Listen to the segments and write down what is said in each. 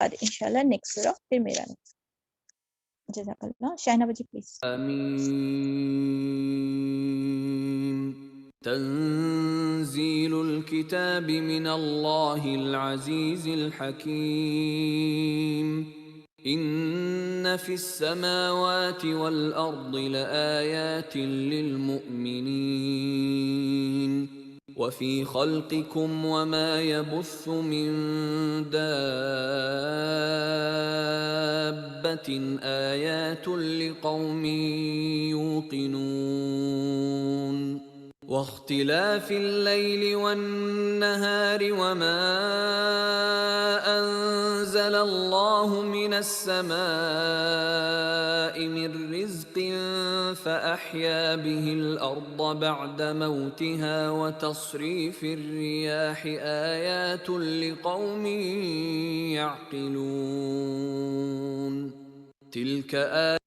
بعد انشاءاللہ نیکسٹ سورہ پھر میرا نیکسٹ. جزاک اللہ. شاہنواز جی پلیز. تنزيل الكتاب من الله العزيز الحكيم إن في السماوات والأرض لآيات للمؤمنين وفي خلقكم وما يبث من دابة آيات لقوم يوقنون واختلاف الليل والنهار وما أنزل الله من السماء من رزق فأحيا به الأرض بعد موتها وتصريف الرياح آيات لقوم يعقلون تلك آيات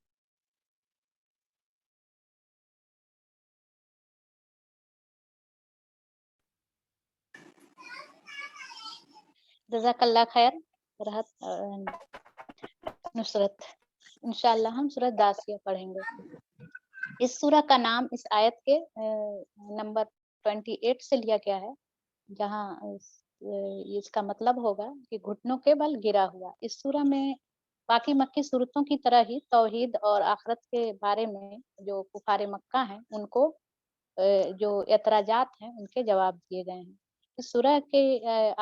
جزاک اللہ خیر. راحت نصرت. انشاءاللہ ہم سورۃ داسیہ پڑھیں گے. اس سورہ کا نام اس آیت کے نمبر 28 سے لیا گیا ہے، جہاں اس کا مطلب ہوگا کہ گھٹنوں کے بل گرا ہوا. اس سورہ میں باقی مکی صورتوں کی طرح ہی توحید اور آخرت کے بارے میں جو کفار مکہ ہیں ان کو جو اعتراضات ہیں ان کے جواب دیے گئے ہیں. اس سورہ کے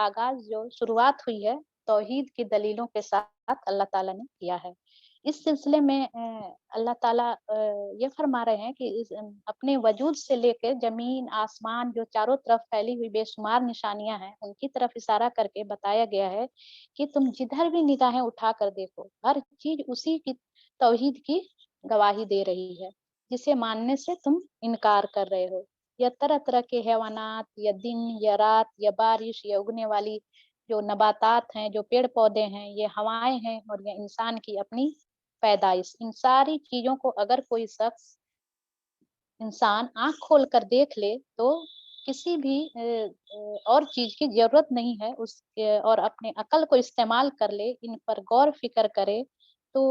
آغاز جو شروعات ہوئی ہے توحید کی دلیلوں کے ساتھ اللہ تعالیٰ نے کیا ہے. اس سلسلے میں اللہ تعالیٰ یہ فرما رہے ہیں کہ اپنے وجود سے لے کے زمین آسمان جو چاروں طرف پھیلی ہوئی بے شمار نشانیاں ہیں ان کی طرف اشارہ کر کے بتایا گیا ہے کہ تم جدھر بھی نگاہیں اٹھا کر دیکھو ہر چیز اسی کی توحید کی گواہی دے رہی ہے جسے ماننے سے تم انکار کر رہے ہو. یا طرح طرح کے حیوانات یا دن یا رات یا بارش یا اگنے والی جو نباتات ہیں جو پیڑ پودے ہیں یہ ہوائیں ہیں اور یہ انسان کی اپنی پیدائش، ان ساری چیزوں کو اگر کوئی شخص انسان آنکھ کھول کر دیکھ لے تو کسی بھی اور چیز کی ضرورت نہیں ہے اس اور اپنے عقل کو استعمال کر لے، ان پر غور فکر کرے تو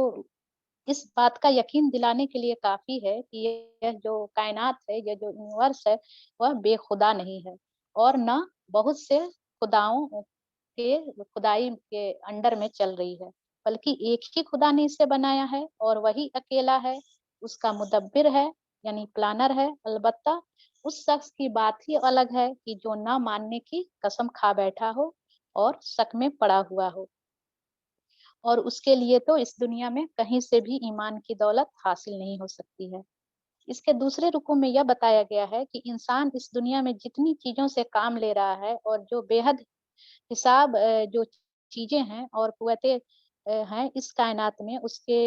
اس بات کا یقین دلانے کے لیے کافی ہے کہ یہ جو کائنات ہے یہ جو یونیورس ہے وہ بے خدا نہیں ہے اور نہ بہت سے خداؤں کے خدائی کے انڈر میں چل رہی ہے، بلکہ ایک ہی خدا نے اسے بنایا ہے اور وہی اکیلا ہے، اس کا مدبر ہے یعنی پلانر ہے. البتہ اس شخص کی بات ہی الگ ہے کہ جو نہ ماننے کی قسم کھا بیٹھا ہو اور شک میں پڑا ہوا ہو، اور اس کے لیے تو اس دنیا میں کہیں سے بھی ایمان کی دولت حاصل نہیں ہو سکتی ہے. اس کے دوسرے رکوع میں یہ بتایا گیا ہے کہ انسان اس دنیا میں جتنی چیزوں سے کام لے رہا ہے اور جو بے حد حساب جو چیزیں ہیں اور قوتیں ہیں اس کائنات میں اس کے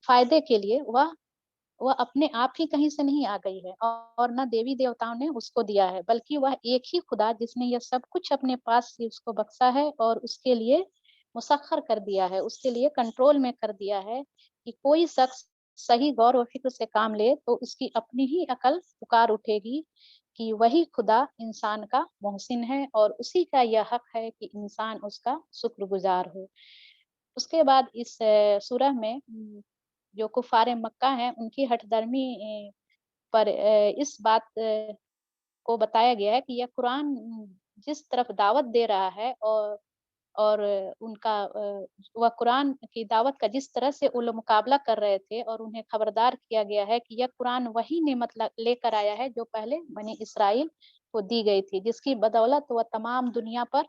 فائدے کے لیے وہ اپنے آپ ہی کہیں سے نہیں آ گئی ہے اور نہ دیوی دیوتاؤں نے اس کو دیا ہے، بلکہ وہ ایک ہی خدا جس نے یہ سب کچھ اپنے پاس سے اس کو بخشا ہے اور اس کے لیے مسخر کر دیا ہے، اس کے لیے کنٹرول میں کر دیا ہے کہ کوئی شخص صحیح غور و فکر سے کام لے تو اس کی اپنی ہی عقل پکار اٹھے گی کہ وہی خدا انسان کا محسن ہے اور اسی کا یہ حق ہے کہ انسان اس کا شکر گزار ہو. اس کے بعد اس سورہ میں جو کفار مکہ ہیں ان کی ہٹ درمی پر اس بات کو بتایا گیا ہے کہ یہ قرآن جس طرف دعوت دے رہا ہے اور ان کا وہ قرآن کی دعوت کا جس طرح سے وہ مقابلہ کر رہے تھے اور انہیں خبردار کیا گیا ہے کہ یہ قرآن وہی نعمت لے کر آیا ہے جو پہلے بنی اسرائیل کو دی گئی تھی، جس کی بدولت وہ تمام دنیا پر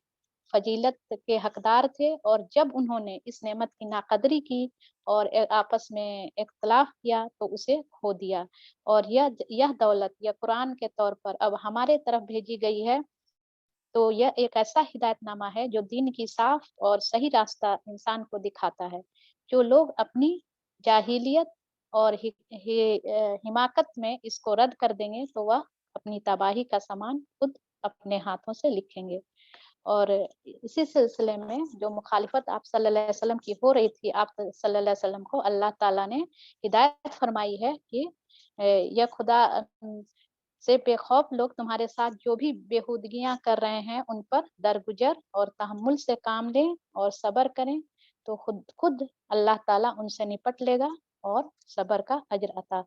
فضیلت کے حقدار تھے، اور جب انہوں نے اس نعمت کی ناقدری کی اور آپس میں اختلاف کیا تو اسے کھو دیا. اور یہ دولت یہ قرآن کے طور پر اب ہمارے طرف بھیجی گئی ہے تو یہ ایک ایسا ہدایت نامہ ہے جو دین کی صاف اور صحیح راستہ انسان کو دکھاتا ہے. جو لوگ اپنی جاہلیت اور حماقت میں اس کو رد کر دیں گے تو وہ اپنی تباہی کا سامان خود اپنے ہاتھوں سے لکھیں گے. اور اسی سلسلے میں جو مخالفت آپ صلی اللہ علیہ وسلم کی ہو رہی تھی، آپ صلی اللہ علیہ وسلم کو اللہ تعالیٰ نے ہدایت فرمائی ہے کہ یہ خدا سے بے خوف لوگ تمہارے ساتھ جو بھی بےہودگیاں کر رہے ہیں ان پر درگزر اور تحمل سے کام لیں اور صبر کریں تو خود اللہ تعالیٰ ان سے نپٹ لے گا اور صبر کا اجر عطا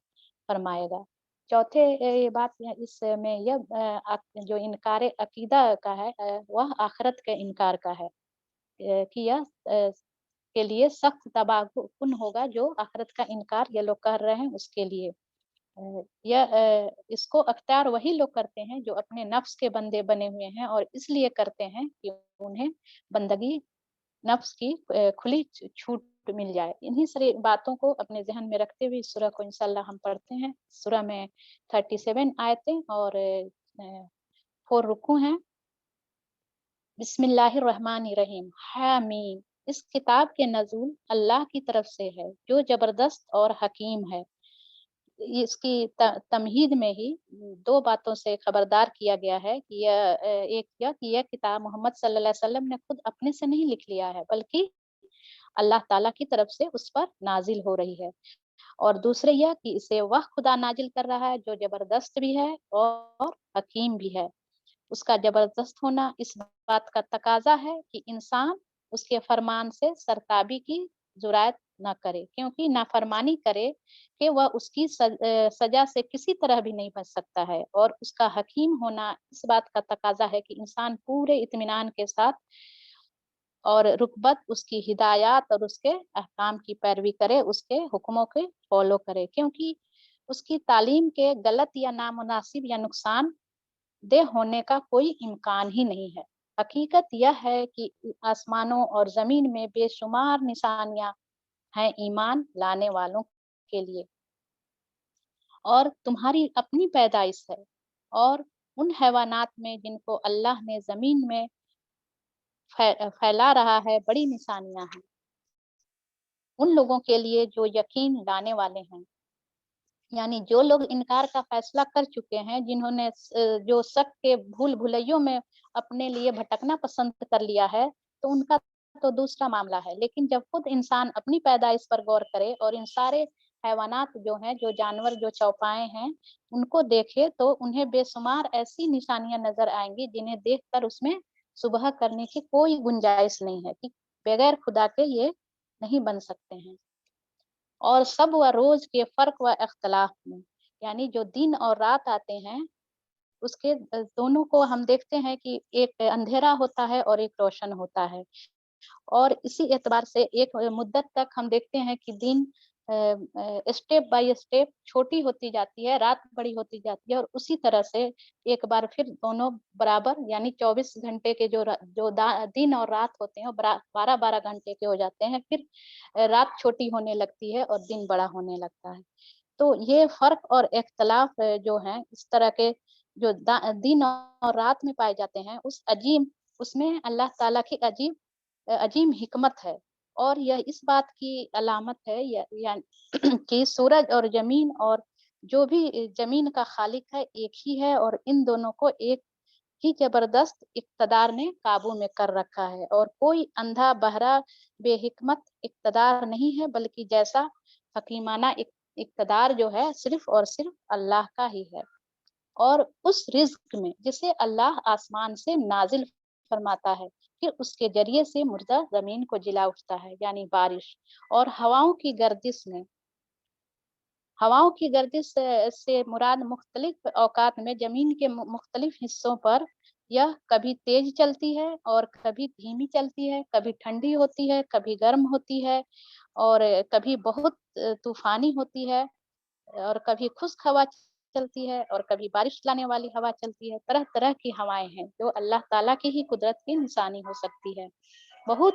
فرمائے گا۔ چوتھے یہ بات اس میں یہ جو انکار عقیدہ کا ہے وہ آخرت کے انکار کا ہے کہ یہ کے لیے سخت تباہ کن ہوگا جو آخرت کا انکار یہ لوگ کر رہے ہیں اس کے لیے۔ اس کو اختیار وہی لوگ کرتے ہیں جو اپنے نفس کے بندے بنے ہوئے ہیں اور اس لیے کرتے ہیں کہ انہیں بندگی نفس کی کھلی چھوٹ مل جائے۔ انہی ساری باتوں کو اپنے ذہن میں رکھتے ہوئے اس سورہ کو انشاءاللہ ہم پڑھتے ہیں۔ سورہ میں 37 آیتیں اور 4 رکوع ہیں۔ بسم اللہ الرحمن الرحیم۔ حامیم، اس کتاب کے نزول اللہ کی طرف سے ہے جو زبردست اور حکیم ہے۔ اس کی تمہید میں ہی 2 باتوں سے خبردار کیا گیا ہے کہ یہ کتاب محمد صلی اللہ علیہ وسلم نے خود اپنے سے نہیں لکھ لیا ہے بلکہ اللہ تعالیٰ کی طرف سے اس پر نازل ہو رہی ہے، اور دوسرے یہ کہ اسے وہ خدا نازل کر رہا ہے جو زبردست بھی ہے اور حکیم بھی ہے۔ اس کا زبردست ہونا اس بات کا تقاضا ہے کہ انسان اس کے فرمان سے سرتابی کی جرات نہ کرے، کیونکہ نافرمانی کرے کہ وہ اس کی سزا سے کسی طرح بھی نہیں بچ سکتا ہے، اور اس کا حکیم ہونا اس بات کا تقاضا ہے کہ انسان پورے اطمینان کے ساتھ اور رغبت اس کی ہدایات اور اس کے احکام کی پیروی کرے، اس کے حکموں کے فالو کرے، کیونکہ اس کی تعلیم کے غلط یا نامناسب یا نقصان دہ ہونے کا کوئی امکان ہی نہیں ہے۔ حقیقت یہ ہے کہ آسمانوں اور زمین میں بے شمار نشانیاں ہیں ایمان لانے والوں کے لیے، اور تمہاری اپنی پیدائش ہے اور ان حیوانات میں جن کو اللہ نے زمین میں پھیلا رہا ہے بڑی نشانیاں ہیں ان لوگوں کے لیے جو یقین لانے والے ہیں، یعنی جو لوگ انکار کا فیصلہ کر چکے ہیں، جنہوں نے جو شک کے بھول بھلیوں میں اپنے لیے بھٹکنا پسند کر لیا ہے، تو ان کا تو دوسرا معاملہ ہے، لیکن جب خود انسان اپنی پیدائش پر غور کرے اور ان سارے حیوانات جو ہیں، جو جانور جو چوپائے ہیں، ان کو دیکھے تو انہیں بے شمار ایسی نشانیاں نظر آئیں گی جنہیں دیکھ کر اس میں صبح کرنے کی کوئی گنجائش نہیں ہے کہ بغیر خدا کے یہ نہیں بن سکتے ہیں۔ اور سب و روز کے فرق و اختلاف میں، یعنی جو دن اور رات آتے ہیں اس کے دونوں کو ہم دیکھتے ہیں کہ ایک اندھیرا ہوتا ہے اور ایک روشن ہوتا ہے، اور اسی اعتبار سے ایک مدت تک ہم دیکھتے ہیں کہ دن اسٹیپ بائی اسٹیپ چھوٹی ہوتی جاتی ہے، رات بڑی ہوتی جاتی ہے، اور اسی طرح سے ایک بار پھر دونوں برابر، یعنی 24 گھنٹے کے جو دن اور رات ہوتے ہیں 12 گھنٹے کے ہو جاتے ہیں، پھر رات چھوٹی ہونے لگتی ہے اور دن بڑا ہونے لگتا ہے۔ تو یہ فرق اور اختلاف جو ہیں اس طرح کے جو دن اور رات میں پائے جاتے ہیں، اس میں اللہ تعالیٰ کی عجیب حکمت ہے، اور یہ اس بات کی علامت ہے یعنی کہ سورج اور زمین اور جو بھی زمین کا خالق ہے ایک ہی ہے، اور ان دونوں کو ایک ہی زبردست اقتدار نے قابو میں کر رکھا ہے، اور کوئی اندھا بہرا بے حکمت اقتدار نہیں ہے، بلکہ جیسا حکیمانہ اقتدار جو ہے صرف اور صرف اللہ کا ہی ہے۔ اور اس رزق میں جسے اللہ آسمان سے نازل فرماتا ہے کہ اس کے ذریعے سے مردہ زمین کو جلا اٹھتا ہے، یعنی بارش، اور ہواؤں کی گردش سے مراد مختلف اوقات میں زمین کے مختلف حصوں پر یہ کبھی تیز چلتی ہے اور کبھی دھیمی چلتی ہے، کبھی ٹھنڈی ہوتی ہے، کبھی گرم ہوتی ہے، اور کبھی بہت طوفانی ہوتی ہے، اور کبھی خشک ہوا چلتی ہے، اور کبھی بارش لانے والی ہوا چلتی ہے۔ طرح طرح کی ہوائیں ہیں جو اللہ تعالیٰ کی ہی قدرت کی نشانی ہو سکتی ہے۔ بہت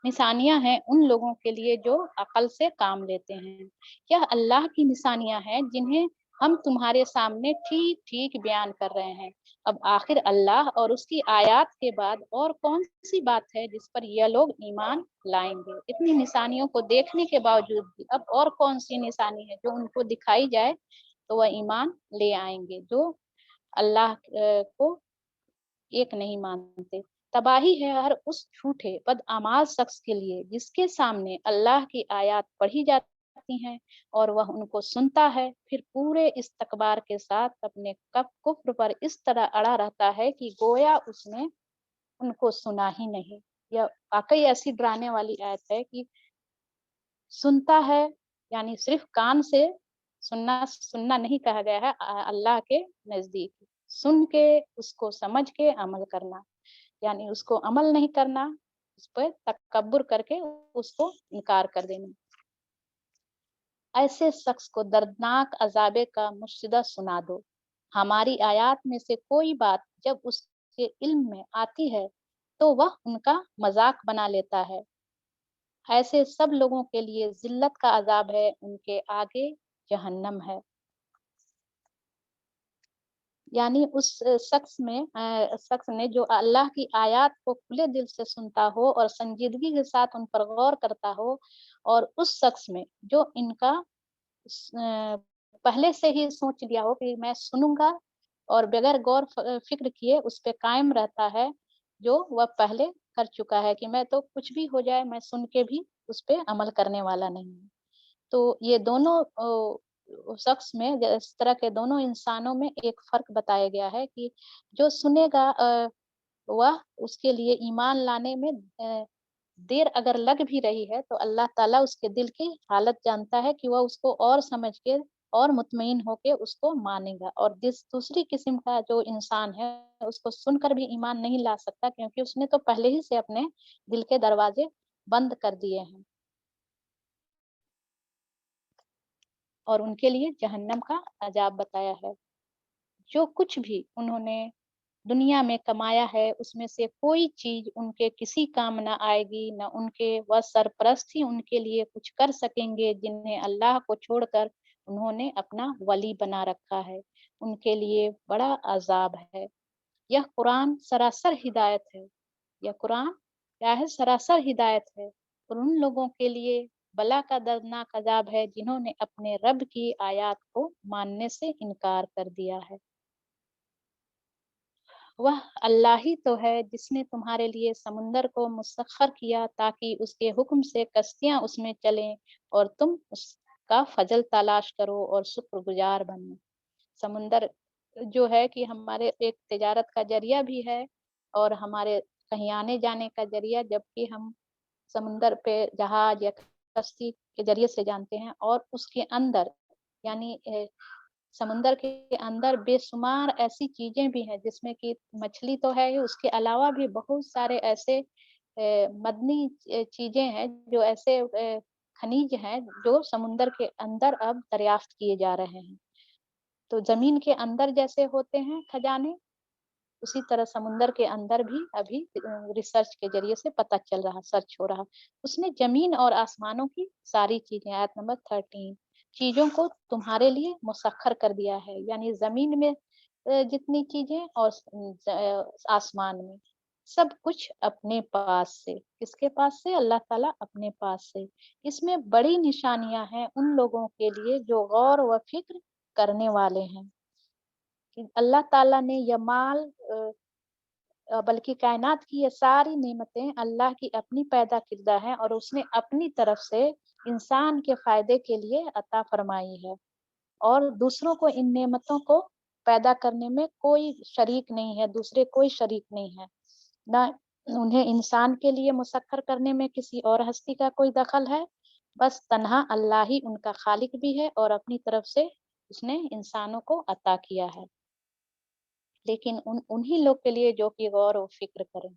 نشانیاں ہیں ان لوگوں کے لیے جو عقل سے کام لیتے ہیں۔ یہ اللہ کی نشانیاں ہیں جنہیں ہم تمہارے سامنے ٹھیک ٹھیک بیان کر رہے ہیں۔ اب آخر اللہ اور اس کی آیات کے بعد اور کون سی بات ہے جس پر یہ لوگ ایمان لائیں گے؟ اتنی نشانیوں کو دیکھنے کے باوجود بھی اب اور کون سی نشانی ہے جو ان کو دکھائی جائے تو وہ ایمان لے آئیں گے جو اللہ کو ایک نہیں مانتے۔ تباہی ہے ہر اس جھوٹے بدعمال شخص کے لیے جس کے سامنے اللہ کی آیات پڑھی جاتی आती हैं और वह उनको सुनता है, फिर पूरे इस्तकबार के साथ अपने कुफ्र पर इस तरह अड़ा रहता है कि गोया उसने उनको सुना ही नहीं। यह वाकई ऐसी डराने वाली आयत है कि सुनता है, यानी सिर्फ कान से सुनना सुनना नहीं कहा गया है, अल्लाह के नजदीक सुन के उसको समझ के अमल करना, यानी उसको अमल नहीं करना, उस पर तकब्बुर करके उसको इनकार कर देना। ऐसे शख्स को दर्दनाक अजाबे का मुश्तदा सुना दो। हमारी आयात में से कोई बात जब उसके इल्म में आती है तो वह उनका मजाक बना लेता है। ऐसे सब लोगों के लिए जिल्लत का अजाब है, उनके आगे जहन्नम है। यानी उस शख्स ने जो अल्लाह की आयत को खुले दिल से सुनता हो और संजीदगी के साथ उन पर गौर करता हो, और उस शख्स में जो इनका पहले से ही सोच लिया हो कि मैं सुनूंगा और बगैर गौर फिक्र किए उस पे कायम रहता है, जो वह पहले कर चुका है कि मैं तो कुछ भी हो जाए मैं सुन के भी उस पे अमल करने वाला नहीं हूँ। तो ये दोनों शख्स में, इस तरह के दोनों इंसानों में एक फर्क बताया गया है कि जो सुनेगा वह उसके लिए ईमान लाने में देर अगर लग भी रही है तो अल्लाह ताला उसके दिल की हालत जानता है कि वह उसको और समझ के और मुतमईन होके उसको मानेगा। और जिस दूसरी किस्म का जो इंसान है उसको सुनकर भी ईमान नहीं ला सकता, क्योंकि उसने तो पहले ही से अपने दिल के दरवाजे बंद कर दिए हैं और उनके लिए जहन्नम का अजाब बताया है। जो कुछ भी उन्होंने दुनिया में कमाया है उसमें से कोई चीज उनके किसी काम न आएगी, न उनके वह सरपरस्त ही उनके लिए कुछ कर सकेंगे जिन्हें अल्लाह को छोड़कर उन्होंने अपना वली बना रखा है। उनके लिए बड़ा अजाब है। यह कुरान सरासर हिदायत है। यह कुरान क्या है? सरासर हिदायत है। और उन लोगों के लिए बला का दर्दनाक अजाब है जिन्होंने अपने रब की आयत को मानने से इनकार कर दिया है। वह अल्लाह ही तो है जिसने तुम्हारे लिए समुंदर को मुसख्खर किया ताकि उसके हुक्म से कश्तियां उसमें चलें और तुम उसका फजल तलाश करो और शुक्रगुजार बनो। समुंदर जो है कि हमारे एक तिजारत का जरिया भी है और हमारे कहीं आने जाने का जरिया, जबकि हम समुंदर पे जहाज या कश्ती के जरिए से जानते हैं। और उसके अंदर यानी समुंदर के अंदर बेशुमार ऐसी चीजें भी हैं जिसमें कि मछली तो है ही, उसके अलावा भी बहुत सारे ऐसे मदनी चीजें हैं, जो ऐसे खनिज हैं जो समुंदर के अंदर अब दरियाफ्त किए जा रहे हैं। तो जमीन के अंदर जैसे होते हैं खजाने, उसी तरह समुंदर के अंदर भी अभी रिसर्च के जरिए से पता चल रहा, सर्च हो रहा। उसने जमीन और आसमानों की सारी चीजें, आयत नंबर 13, चीजों को तुम्हारे लिए मुसख्खर कर दिया है। यानी जमीन में जितनी चीजें और आसमान में सब कुछ अपने पास से। किसके पास से? अल्लाह ताला अपने पास से। इसमें बड़ी निशानियां हैं उन लोगों के लिए जो गौर व फिक्र करने वाले हैं कि अल्लाह ताला ने यह माल बल्कि कायनात की ये सारी नेमतें अल्लाह की अपनी पैदा किर्दा है और उसने अपनी तरफ से इंसान के फायदे के लिए अता फरमाई है। और दूसरों को इन नेमतों को पैदा करने में कोई शरीक नहीं है, दूसरे कोई शरीक नहीं है। ना उन्हें इंसान के लिए मुसक्खर करने में किसी और हस्ती का कोई दखल है। बस तन्हा अल्लाह ही उनका खालिक भी है और अपनी तरफ से उसने इंसानों को अता किया है। लेकिन उन्हीं लोग के लिए जो कि गौर और फिक्र करें।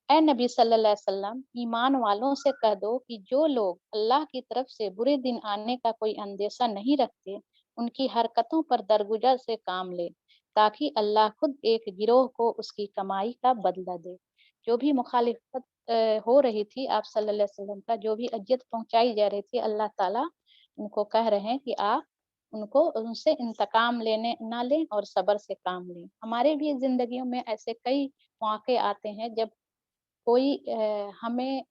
ऐ नबी सल्लल्लाहु अलैहि वसल्लम, ईमान वालों से कह दो कि जो लोग अल्लाह की तरफ से बुरे दिन आने का कोई अंदेशा नहीं रखते, उनकी हरकतों पर दरगुजर से काम ले, ताकि अल्लाह खुद एक गिरोह को उसकी कमाई का बदला दे। जो भी मुखालिफत हो रही थी आप सल्लल्लाहु अलैहि वसल्लम का, जो भी अजियत पहुंचाई जा रही थी, अल्लाह ताला उनको कह रहे हैं कि आप उनको उनसे इंतकाम लेने ना लें और सब्र से काम लें। हमारे भी जिंदगियों में ऐसे कई मौके आते हैं जब कोई हमें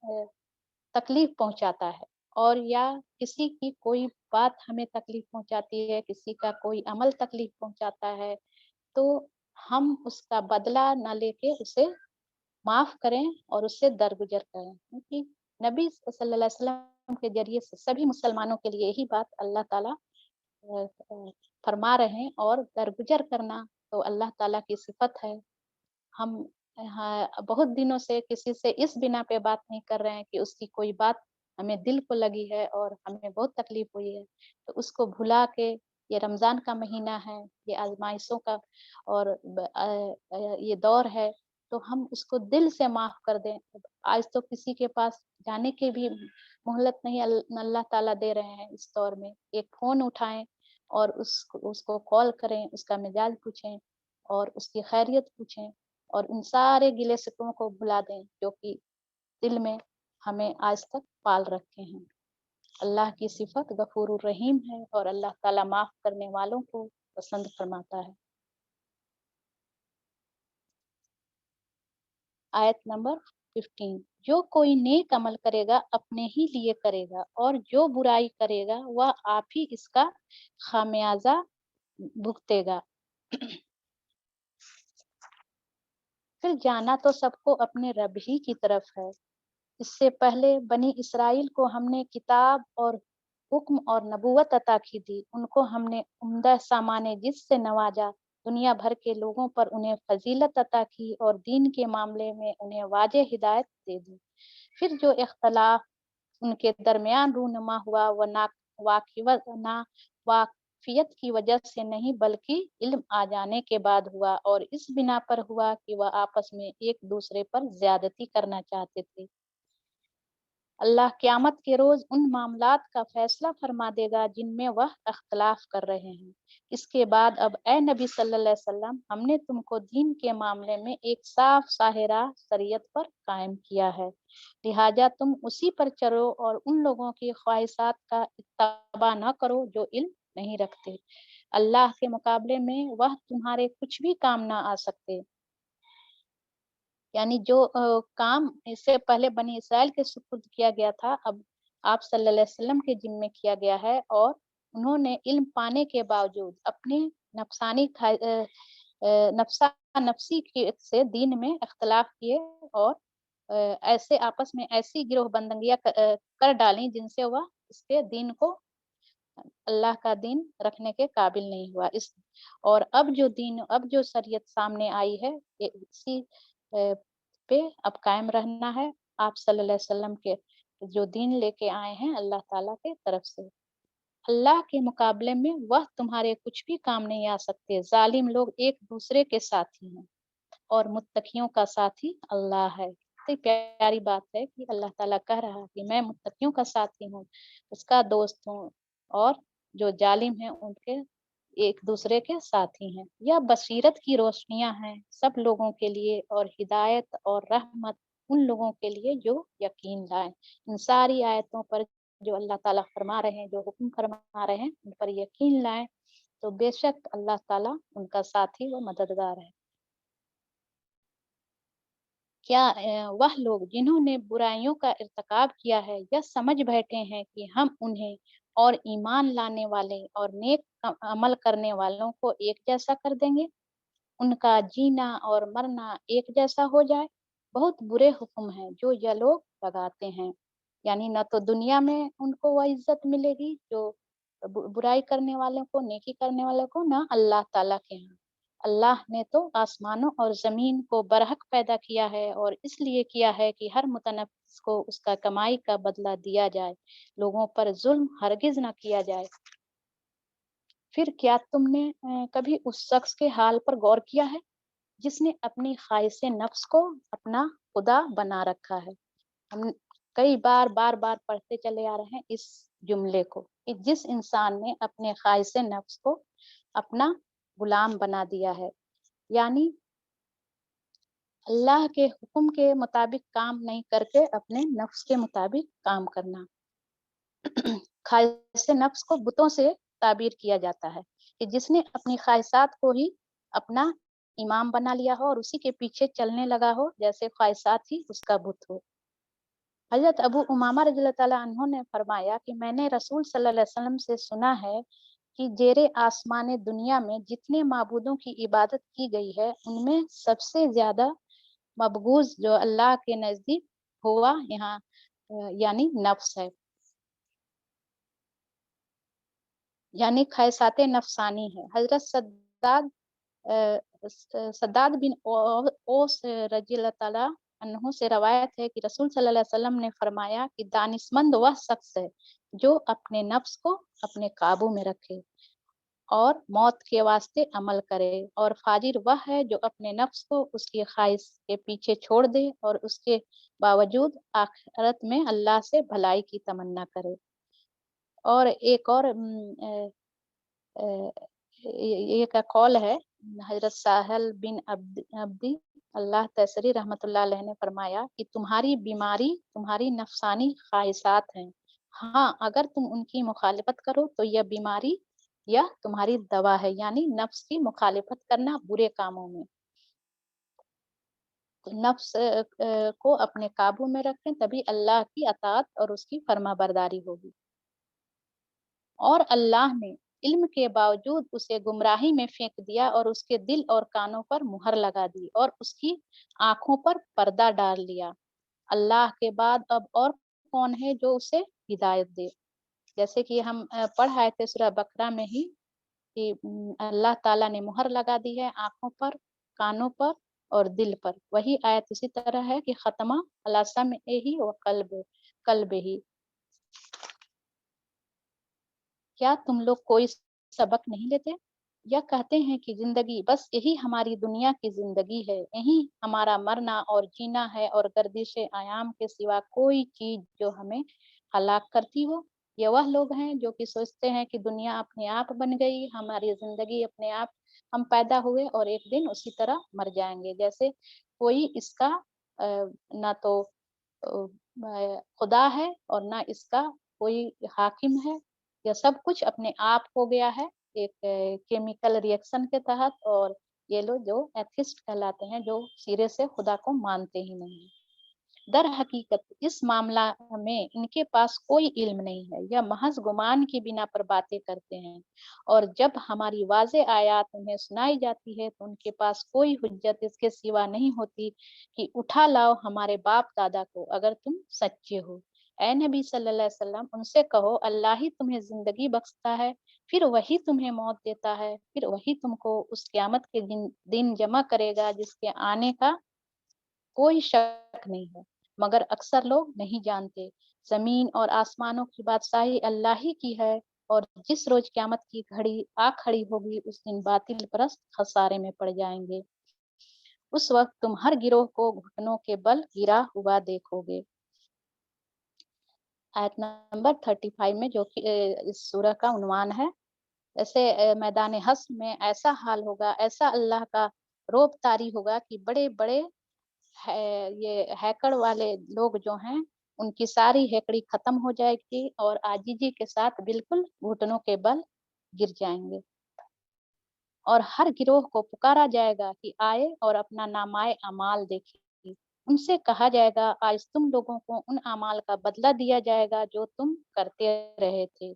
तकलीफ पहुंचाता है, और या किसी की कोई बात हमें तकलीफ पहुंचाती है, किसी का कोई अमल तकलीफ पहुंचाता है, तो हम उसका बदला ना लेके उसे माफ करें और उससे दरगुजर करें। क्योंकि नबी सल्लल्लाहु अलैहि वसल्लम के जरिए से सभी मुसलमानों के लिए यही बात अल्लाह ताला फरमा रहे हैं। और दरगुजर करना तो अल्लाह ताला की सिफत है। हम बहुत दिनों से किसी से इस बिना पे बात नहीं कर रहे हैं कि उसकी कोई बात हमें दिल को लगी है और हमें बहुत तकलीफ हुई है, तो उसको भुला के, ये रमज़ान का महीना है, ये आज़माइशों का और ये दौर है, तो हम उसको दिल से माफ़ कर दें। आज तो किसी के पास जाने की भी मोहलत नहीं अल्लाह ताला दे रहे हैं इस दौर में। एक फ़ोन उठाएँ और उसको कॉल करें, उसका मिजाज पूछें और उसकी खैरियत पूछें और उन सारे गिले शिकवों को भुला दें जो कि दिल में हमें आज तक पाल रखे हैं। अल्लाह की सिफत गफूरुर रहीम है और अल्लाह ताला माफ करने वालों को पसंद फरमाता है। आयत नंबर 15, जो कोई नेक अमल करेगा अपने ही लिए करेगा और जो बुराई करेगा वह आप ही इसका खामियाजा भुगतेगा। फिर जाना तो सबको अपने रब ही की तरफ है। इससे पहले बनी इसराइल को हमने किताब और हुक्म और नबूवत अता की थी। उनको हमने उम्दा सामाने जिससे नवाजा, दुनिया भर के लोगों पर उन्हें फजीलत अता की और दीन के मामले में उन्हें वाजे हिदायत दे दी। फिर जो इख्तलाफ उनके दरमियान रूनुमा हुआ वह ना वाकफियत की वजह से नहीं बल्कि इल्म आ जाने के बाद हुआ, और इस बिना पर हुआ कि वह आपस में एक दूसरे पर ज्यादती करना चाहते थे। अल्लाह क़यामत के रोज उन मामलात का फैसला फरमा देगा जिनमें वह अख्तलाफ कर रहे हैं। इसके बाद अब ए नबी सल्लल्लाहु अलैहि वसल्लम, हमने तुमको दीन के मामले में एक साफ साहिरा शरीयत पर कायम किया है, लिहाजा तुम उसी पर चलो और उन लोगों की ख्वाहिशात का इत्तबा न करो जो इल्म नहीं रखते। अल्लाह के मुकाबले में वह तुम्हारे कुछ भी काम ना आ सकते। यानी जो काम इससे पहले बनी इसराइल के सुपुर्द किया गया था, अब आप सल्लल्लाहु अलैहि वसल्लम के जिम्मे किया गया है, और उन्होंने इल्म पाने के बावजूद अपने नफसानी नफसा नफसी की से दीन में इख्तलाफ किए और ऐसे आपस में ऐसी गिरोहबंदियां कर डाली जिनसे वह इसके दीन को, अल्लाह का दीन रखने के काबिल नहीं हुआ। इस और अब जो शरीयत सामने आई है, इसी पे अब कायम रहना है। आप सल्लल्लाहु अलैहि वसल्लम के जो दीन लेके आए हैं अल्लाह ताला के तरफ से, अल्लाह के मुकाबले में वह तुम्हारे कुछ भी काम नहीं आ सकते। जालिम लोग एक दूसरे के साथी हैं और मुत्तकियों का साथी अल्लाह है। कितनी प्यारी बात है कि अल्लाह ताला कह रहा है कि मैं मुत्तकियों का साथी हूँ, उसका दोस्त हूँ, और जो जालिम हैं उनके एक दूसरे के साथी हैं। यह बसीरत की रोशनियां हैं सब लोगों के लिए और हिदायत और रहमत उन लोगों के लिए जो यकीन लाएं। इन सारी आयतों पर जो अल्लाह ताला फरमा रहे हैं, जो हुक्म फरमा रहे हैं, उन पर यकीन लाएं तो बेशक अल्लाह ताला उनका साथी व मददगार है। क्या वह लोग जिन्होंने बुराइयों का इर्तिकाब किया है यह समझ बैठे हैं कि हम उन्हें और ईमान लाने वाले और नेक अमल करने वालों को एक जैसा कर देंगे, उनका जीना और मरना एक जैसा हो जाए। बहुत बुरे हुक्म हैं जो यह लोग लगाते हैं। यानी न तो दुनिया में उनको वह इज्जत मिलेगी जो बुराई करने वालों को, नेकी करने वालों को, ना अल्लाह ताला के यहाँ। अल्लाह ने तो आसमानों और ज़मीन को बरहक पैदा किया है और इसलिए किया है कि हर मुतनफ्फिस को उसका कमाई का बदला दिया जाए, लोगों पर जुल्म हरगिज न किया जाए। फिर क्या तुमने कभी उस शख्स के हाल पर गौर किया है जिसने अपनी ख्वाहिश नफ्स को अपना खुदा बना रखा है? हम कई बार बार पढ़ते चले आ रहे हैं इस जुमले को कि जिस इंसान ने अपने ख्वाहिश नफ्स को अपना गुलाम बना दिया है, यानी अल्लाह के हुक्म के मुताबिक काम नहीं करके अपने नफ्स के मुताबिक काम करना। ख्वाहिश नफ्स को बुतों से ताबीर किया जाता है कि जिसने अपनी ख्वाहिशात को ही अपना इमाम बना लिया हो और उसी के पीछे चलने लगा हो, जैसे ख्वाहिशात ही उसका बुत हो। हजरत अबू उमामा रज़ियल्लाहु ताला अन्हु ने फरमाया कि मैंने रसूल सल्लल्लाहु अलैहि वसल्लम से सुना है कि जेरे आसमान दुनिया में जितने माबूदों की इबादत की गई है उनमें सबसे ज्यादा मबगूज जो अल्लाह के नजदीक हुआ यहाँ यानी नफ्स है। यानी ख्वाहिशात नफसानी है। हजरत सद्दाद बिन ओस रजी अल्लाह ताला अन्हु से रवायत है कि रसूल सल्लल्लाहु अलैहि वसल्लम ने फरमाया कि दानिशमंद वह शख्स है जो अपने नफ्स को अपने काबू में रखे और मौत के वास्ते अमल करे, और फाजिर वह है जो अपने नफ्स को उसकी ख्वाहिश के पीछे छोड़ दे और उसके बावजूद आखिरत में अल्लाह से भलाई की तमन्ना करे। और एक और ये का कॉल है, हजरत साहल बिन अब्दी अल्लाह तसरी रहमतुल्लाह अलैह ने फरमाया कि तुम्हारी बीमारी तुम्हारी नफसानी ख्वाहिशात हैं। हाँ, अगर तुम उनकी मुखालिफत करो तो यह बीमारी या तुम्हारी दवा है, यानी नफ्स की मुखालिफत करना बुरे कामों में। तो नफ्स को अपने काबू में रखें, तभी अल्लाह की अताअत और उसकी फर्माबरदारी होगी। और अल्लाह ने इल्म के बावजूद उसे गुमराही में फेंक दिया और उसके दिल और कानों पर मुहर लगा दी और उसकी आंखों पर पर्दा डाल लिया। अल्लाह के बाद अब और कौन है जो उसे हिदायत दे। जैसे कि हम पढ़ आए थे सूरह बकरा में ही कि अल्लाह ताला ने मुहर लगा दी है आंखों पर, कानों पर और दिल पर। वही आयत इसी तरह है कि खत्मा अला समइही व कल्बिही। क्या तुम लोग कोई सबक नहीं लेते? या कहते हैं कि जिंदगी बस यही हमारी दुनिया की जिंदगी है, यही हमारा मरना और जीना है और गर्दिश आयाम के सिवा कोई चीज जो हमें हलाक करती हो। ये वह लोग हैं जो कि सोचते हैं कि दुनिया अपने आप बन गई, हमारी जिंदगी अपने आप, हम पैदा हुए और एक दिन उसी तरह मर जाएंगे। जैसे कोई इसका ना तो खुदा है और ना इसका कोई हाकिम है। यह सब कुछ अपने आप हो गया है एक केमिकल रिएक्शन के तहत। और ये लोग जो एथिस्ट कहलाते हैं, जो सिरे से खुदा को मानते ही नहीं। दर हकीकत इस मामला में इनके पास कोई इल्म नहीं है, यह महज गुमान की बिना पर बातें करते हैं। और जब हमारी वाज़े आयात उन्हें सुनाई जाती है तो उनके पास कोई हुज्जत इसके सिवा नहीं होती कि उठा लाओ हमारे बाप दादा को अगर तुम सच्चे हो। ए नबी सल्लल्लाहु अलैहि वसल्लम, उनसे कहो अल्लाह ही तुम्हें जिंदगी बख्शता है, फिर वही तुम्हें मौत देता है, फिर वही तुमको उस क़यामत के दिन जमा करेगा जिसके आने का कोई शक नहीं है, मगर अक्सर लोग नहीं जानते। जमीन और आसमानों की बादशाही अल्लाह ही की है, और जिस रोज क़यामत की घड़ी आ खड़ी होगी उस दिन बातिल परस्त खसारे में पड़ जाएंगे। उस वक्त तुम हर गिरोह को घुटनों के बल गिरा हुआ देखोगे। आयत नंबर 35 में, जो कि इस सूरह का उन्वान है। जैसे मैदान हश्र में ऐसा हाल होगा, ऐसा अल्लाह का रोब तारी होगा कि बड़े बड़े ये हैकड़ वाले लोग जो हैं उनकी सारी हैकड़ी खत्म हो जाएगी और आजीजी के साथ बिल्कुल घुटनों के बल गिर जाएंगे। और हर गिरोह को पुकारा जाएगा कि आए और अपना नामाए अमाल देखिए। उनसे कहा जाएगा आज तुम लोगों को उन अमाल का बदला दिया जाएगा जो तुम करते रहे थे।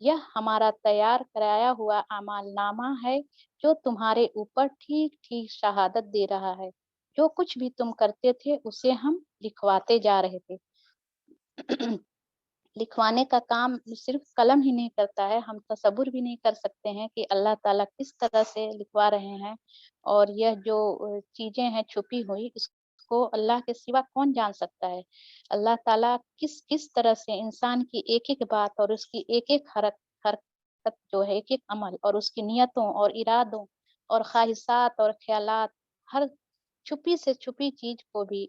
यह हमारा तैयार कराया हुआ अमाल नामा है जो तुम्हारे ऊपर ठीक ठीक शहादत दे रहा है। जो कुछ भी तुम करते थे उसे हम लिखवाते जा रहे थे। लिखवाने का काम सिर्फ कलम ही नहीं करता है, हम तसव्वुर भी नहीं कर सकते हैं कि अल्लाह ताला किस तरह से लिखवा रहे हैं। और यह जो चीजें हैं छुपी हुई, इसको अल्लाह के सिवा कौन जान सकता है। अल्लाह ताला किस किस तरह से इंसान की एक एक बात और उसकी एक एक हरकत जो है, एक एक अमल और उसकी नियतों और इरादों और ख्वाहिशात और ख्यालात, हर छुपी से छुपी चीज को भी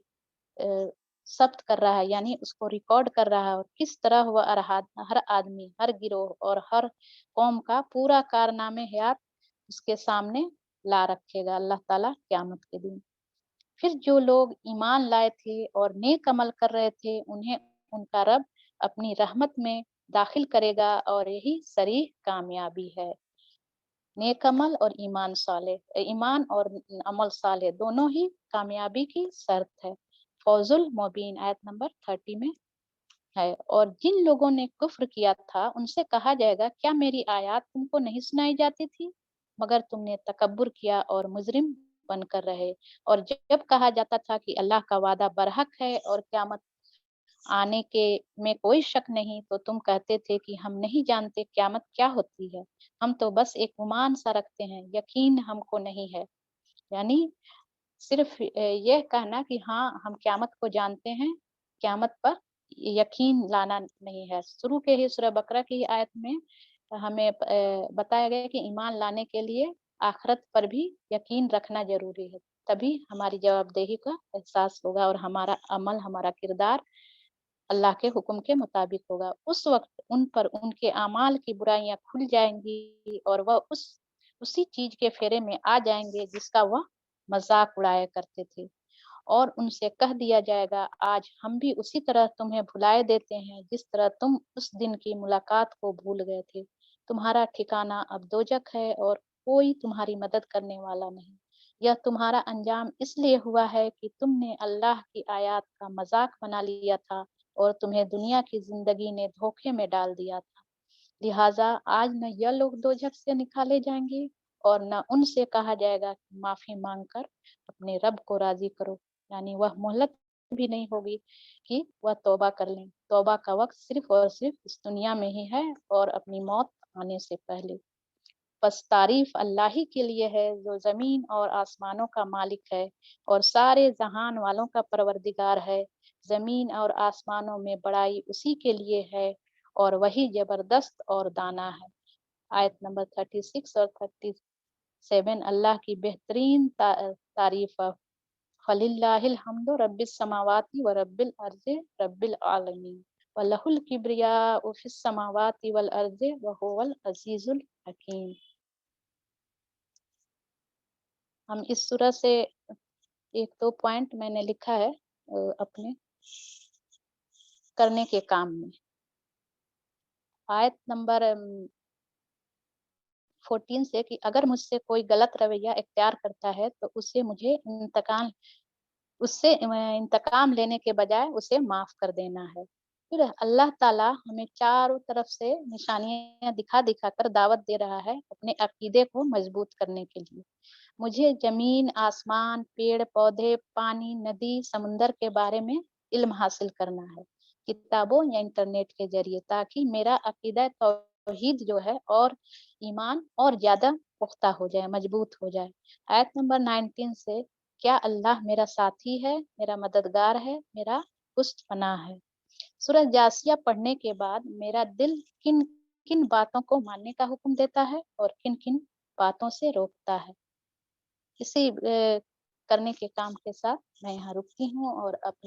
ज़ब्त कर रहा है, यानी उसको रिकॉर्ड कर रहा है। और किस तरह वह हर आदमी, हर गिरोह और हर कौम का पूरा कारनामे हयात उसके सामने ला रखेगा अल्लाह ताला क़यामत के दिन। फिर जो लोग ईमान लाए थे और नेक अमल कर रहे थे उन्हें उनका रब अपनी रहमत में दाखिल करेगा, और यही सरीह कामयाबी है। नेक अमल और ईमान और अमल साले दोनों ही कामयाबी की शर्त है। फौजुल मुबीन आयत नंबर 30 में है। और जिन लोगों ने कुफ्र किया था उनसे कहा जाएगा क्या मेरी आयत तुमको नहीं सुनाई जाती थी, मगर तुमने तकब्बुर किया और मुजरिम बनकर रहे। और जब कहा जाता था कि अल्लाह का वादा बरहक है और क़यामत आने के में कोई शक नहीं, तो तुम कहते थे कि हम नहीं जानते क़यामत क्या होती है। हम तो बस एक गुमान सा रखते हैं, यकीन हमको नहीं है। यानी सिर्फ यह कहना कि हाँ, हम क़यामत को जानते हैं, क़यामत पर यकीन लाना नहीं है। शुरू के ही सूरह बकरा की आयत में हमें बताया गया है कि ईमान लाने के लिए आखिरत पर भी यकीन रखना ज़रूरी है। तभी हमारी जवाबदेही का एहसास होगा और हमारा अमल, हमारा किरदार अल्लाह के हुक्म के मुताबिक होगा। उस वक़्त उन पर उनके अमाल की बुराइयाँ खुल जाएँगी और वह उसी चीज़ के फेरे में आ जाएँगे जिसका वह मज़ाक उड़ाया करते थे। और उनसे कह दिया जाएगा, आज हम भी उसी तरह तुम्हें भुलाए देते हैं जिस तरह तुम उस दिन की मुलाकात को भूल गए थे। तुम्हारा ठिकाना अब दोज़ख है और कोई तुम्हारी मदद करने वाला नहीं। यह तुम्हारा अंजाम इसलिए हुआ है कि तुमने अल्लाह की आयत का मज़ाक बना लिया था और तुम्हें दुनिया की ज़िंदगी ने धोखे में डाल दिया था। लिहाजा आज न यह लोग दोज़ख से निकाले जाएंगे और न उनसे कहा जाएगा कि माफ़ी मांगकर अपने रब को राज़ी करो। यानी वह मोहलत भी नहीं होगी कि वह तौबा कर लें। तौबा का वक़्त सिर्फ़ और सिर्फ़ इस दुनिया में ही है और अपनी मौत आने से पहले। बस तारीफ़ अल्लाह ही के लिए है जो ज़मीन और आसमानों का मालिक है और सारे जहान वालों का परवरदिगार है। ज़मीन और आसमानों में बड़ाई उसी के लिए है और वही ज़बरदस्त और दाना है। आयत नंबर 36 और 37 अल्लाह की बेहतरीन तारीफ़ है। फलिल्लाहिल हम्दु रब्बिस समावाति व रब्बिल अर्ज़ि रब्बिल आलमीन व लहुल किब्रियाउ फिस समावाति वल अर्ज़ि व हुवल अज़ीज़ुल हकीम। हम इस सूरह से 1-2 पॉइंट मैंने लिखा है अपने करने के काम में। आयत नंबर 14 से कि अगर मुझसे कोई गलत रवैया इख्तियार करता है तो उससे इंतकाम लेने के बजाय उसे माफ़ कर देना है। फिर अल्लाह ताला हमें चारों तरफ से निशानियाँ दिखा-दिखा कर दावत दे रहा है अपने अक़ीदे को मज़बूत करने के लिए। मुझे ज़मीन, आसमान, पेड़-पौधे, पानी, नदी, समुंदर के बारे में इल्म हासिल करना है, किताबों या इंटरनेट के ज़रिए, ताकि मेरा अक़ीदा तौहीद जो है और ईमान और ज़्यादा पुख्ता हो जाए, मज़बूत हो जाए। आयत नंबर 19 से क्या अल्लाह मेरा साथी है, मेरा मददगार है, मेरा पुष्ट-पनाह है। सूरह जासिया पढ़ने के बाद मेरा दिल किन-किन बातों को मानने का हुक्म देता है और किन-किन बातों से रोकता है। इसी करने के काम के साथ मैं यहाँ रुकती हूँ और अपनी